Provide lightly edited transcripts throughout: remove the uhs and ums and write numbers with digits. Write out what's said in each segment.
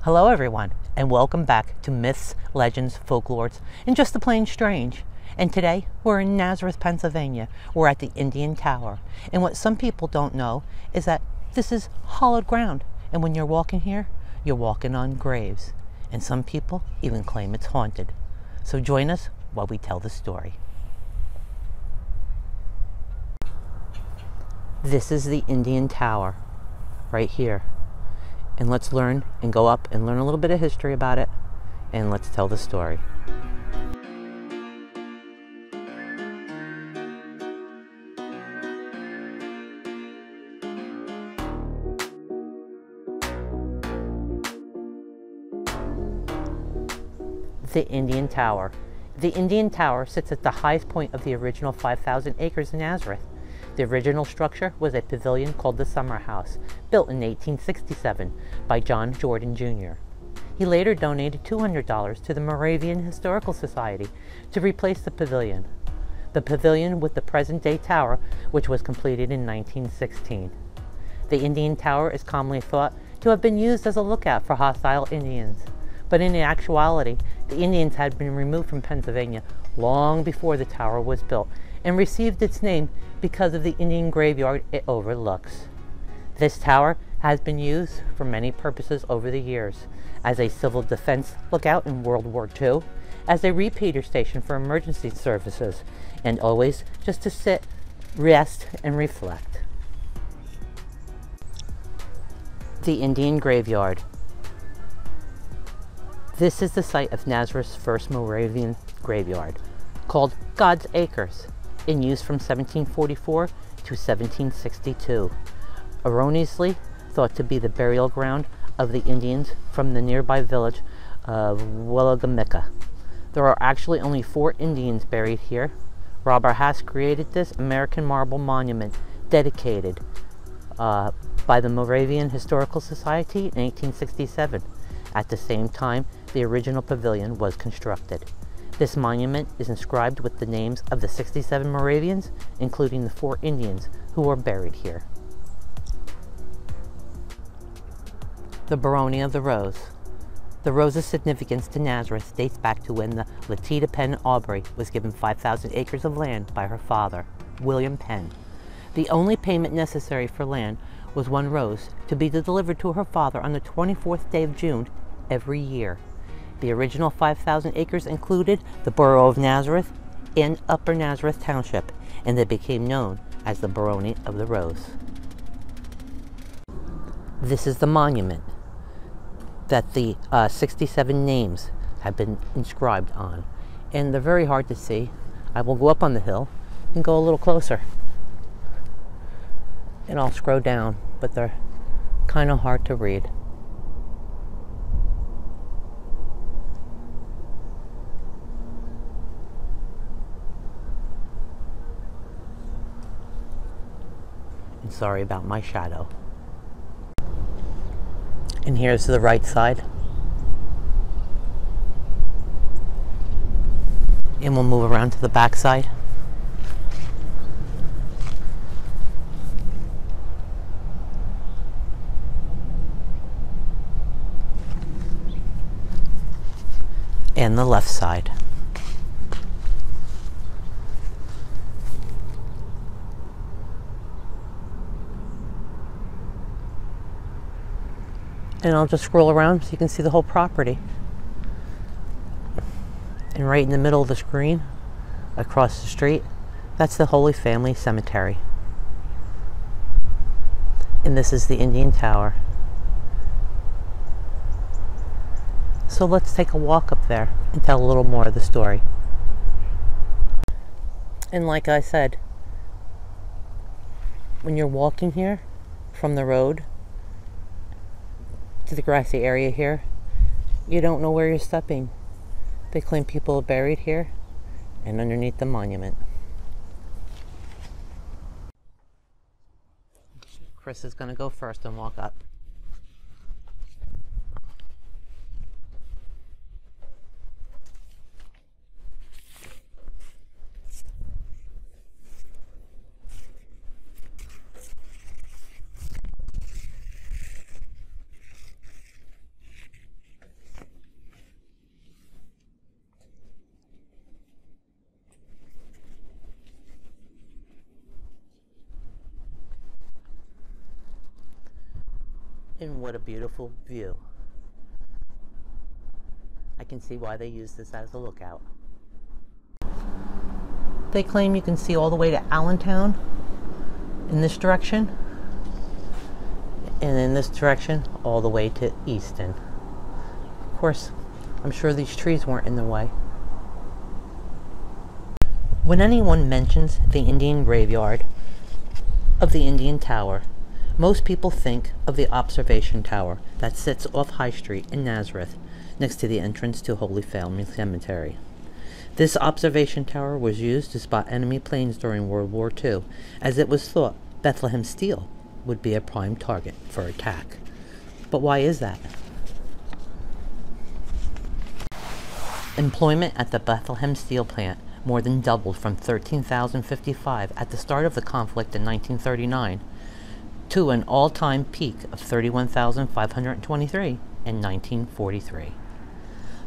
Hello everyone, and welcome back to Myths, Legends, Folklores, and Just the Plain Strange. And today, we're in Nazareth, Pennsylvania. We're at the Indian Tower. And what some people don't know is that this is hallowed ground. And when you're walking here, you're walking on graves. And some people even claim it's haunted. So join us while we tell the story. This is the Indian Tower, right here. And let's learn and go up and learn a little bit of history about it, and let's tell the story. The Indian Tower. The Indian Tower sits at the highest point of the original 5,000 acres in Nazareth. The original structure was a pavilion called the Summer House, built in 1867 by John Jordan Jr. He later donated $200 to the Moravian Historical Society to replace the pavilion. The pavilion with the present-day tower, which was completed in 1916. The Indian Tower is commonly thought to have been used as a lookout for hostile Indians. But in actuality, the Indians had been removed from Pennsylvania long before the tower was built and received its name because of the Indian graveyard it overlooks. This tower has been used for many purposes over the years, as a civil defense lookout in World War II, as a repeater station for emergency services, and always just to sit, rest, and reflect. The Indian Graveyard. This is the site of Nazareth's first Moravian graveyard, called God's Acres, in use from 1744 to 1762, erroneously thought to be the burial ground of the Indians from the nearby village of Willigamicka. There are actually only 4 Indians buried here. Robert Hass created this American marble monument dedicated by the Moravian Historical Society in 1867. At the same time, the original pavilion was constructed. This monument is inscribed with the names of the 67 Moravians, including the 4 Indians who are buried here. The Barony of the Rose. The rose's significance to Nazareth dates back to when the Letita Penn Aubrey was given 5,000 acres of land by her father, William Penn. The only payment necessary for land was 1 rose to be delivered to her father on the 24th day of June every year. The original 5,000 acres included the borough of Nazareth and Upper Nazareth Township, and they became known as the Barony of the Rose. This is the monument that the 67 names have been inscribed on, and they're very hard to see. I will go up on the hill and go a little closer, and I'll scroll down, but they're kind of hard to read. And sorry about my shadow. And here's the right side. And we'll move around to the back side. And the left side. And I'll just scroll around so you can see the whole property. And right in the middle of the screen, across the street, that's the Holy Family Cemetery. And this is the Indian Tower. So let's take a walk up there and tell a little more of the story. And like I said, when you're walking here from the road to the grassy area here, you don't know where you're stepping. They claim people are buried here and underneath the monument. Chris is going to go first and walk up. And what a beautiful view. I can see why they use this as a lookout. They claim you can see all the way to Allentown in this direction, and in this direction all the way to Easton. Of course, I'm sure these trees weren't in the way. When anyone mentions the Indian Graveyard of the Indian Tower, most people think of the observation tower that sits off High Street in Nazareth, next to the entrance to Holy Family Cemetery. This observation tower was used to spot enemy planes during World War II, as it was thought Bethlehem Steel would be a prime target for attack. But why is that? Employment at the Bethlehem Steel plant more than doubled from 13,055 at the start of the conflict in 1939 to an all-time peak of 31,523 in 1943.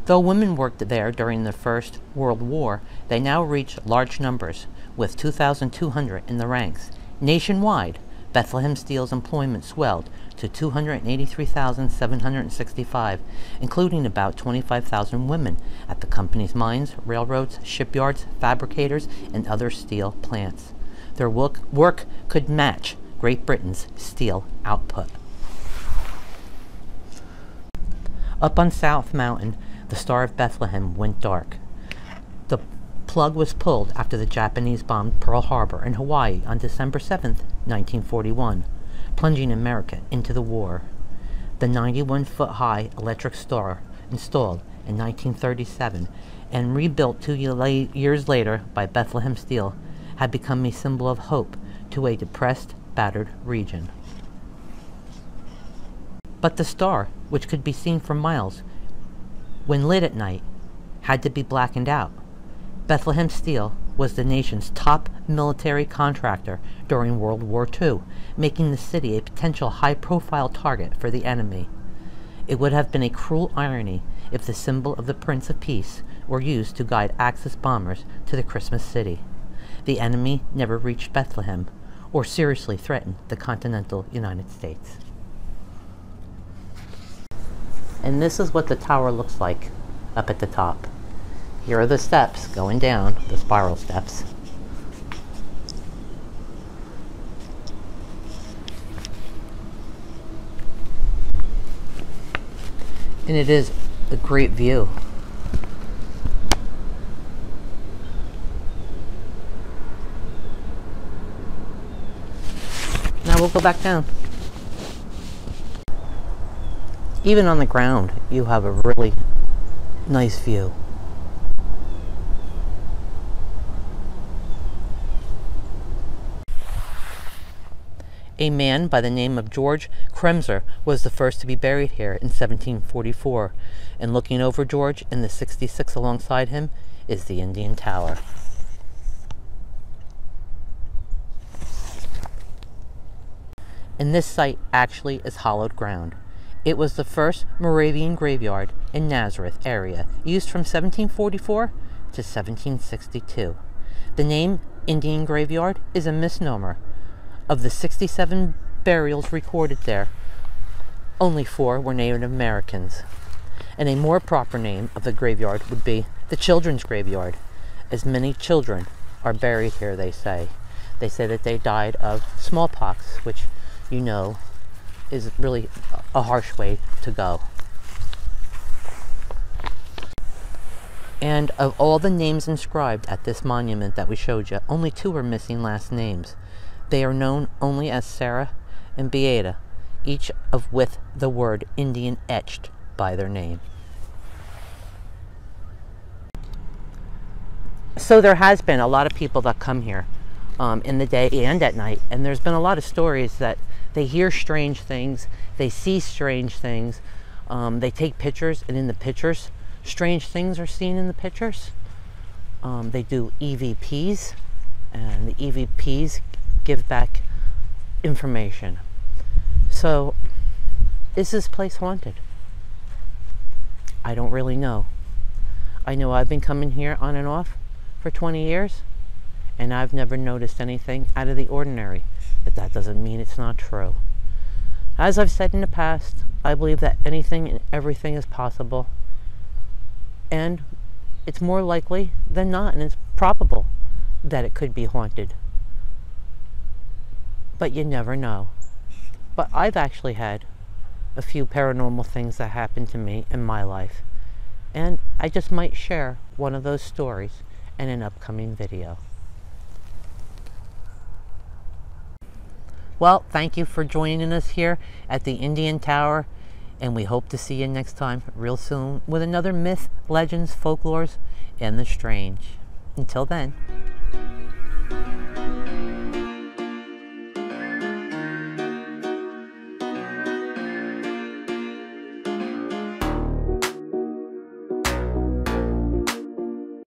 Though women worked there during the First World War, they now reach large numbers, with 2,200 in the ranks. Nationwide, Bethlehem Steel's employment swelled to 283,765, including about 25,000 women at the company's mines, railroads, shipyards, fabricators, and other steel plants. Their work could match Great Britain's steel output. Up on South Mountain, the Star of Bethlehem went dark. The plug was pulled after the Japanese bombed Pearl Harbor in Hawaii on December 7, 1941, plunging America into the war. The 91-foot-high electric star, installed in 1937 and rebuilt 2 years later by Bethlehem Steel, had become a symbol of hope to a depressed, battered region. But the star, which could be seen for miles when lit at night, had to be blackened out. Bethlehem Steel was the nation's top military contractor during World War II, making the city a potential high-profile target for the enemy. It would have been a cruel irony if the symbol of the Prince of Peace were used to guide Axis bombers to the Christmas city. The enemy never reached Bethlehem or seriously threatened the continental United States. And this is what the tower looks like up at the top. Here are the steps going down, the spiral steps. And it is a great view. Now we'll go back down. Even on the ground, you have a really nice view. A man by the name of George Kremser was the first to be buried here in 1744, and looking over George in the 66 alongside him is the Indian Tower. And this site actually is hallowed ground. It was the first Moravian Graveyard in Nazareth area, used from 1744 to 1762. The name Indian Graveyard is a misnomer. Of the 67 burials recorded there, only 4 were Native Americans. And a more proper name of the graveyard would be the Children's Graveyard, as many children are buried here, they say. They say that they died of smallpox, which, you know, is really a harsh way to go. And of all the names inscribed at this monument that we showed you, only 2 are missing last names. They are known only as Sarah and Beata, each of with the word Indian etched by their name. So there has been a lot of people that come here in the day and at night, and there's been a lot of stories that they hear strange things, they see strange things, they take pictures, and in the pictures, strange things are seen in the pictures. They do EVPs, and the EVPs give back information. So, is this place haunted? I don't really know. I know I've been coming here on and off for 20 years, and I've never noticed anything out of the ordinary, but that doesn't mean it's not true. As I've said in the past, I believe that anything and everything is possible. And it's more likely than not, and it's probable that it could be haunted. But you never know. But I've actually had a few paranormal things that happened to me in my life. And I just might share one of those stories in an upcoming video. Well, thank you for joining us here at the Indian Tower, and we hope to see you next time real soon with another myth, legends, folklores, and the strange. Until then.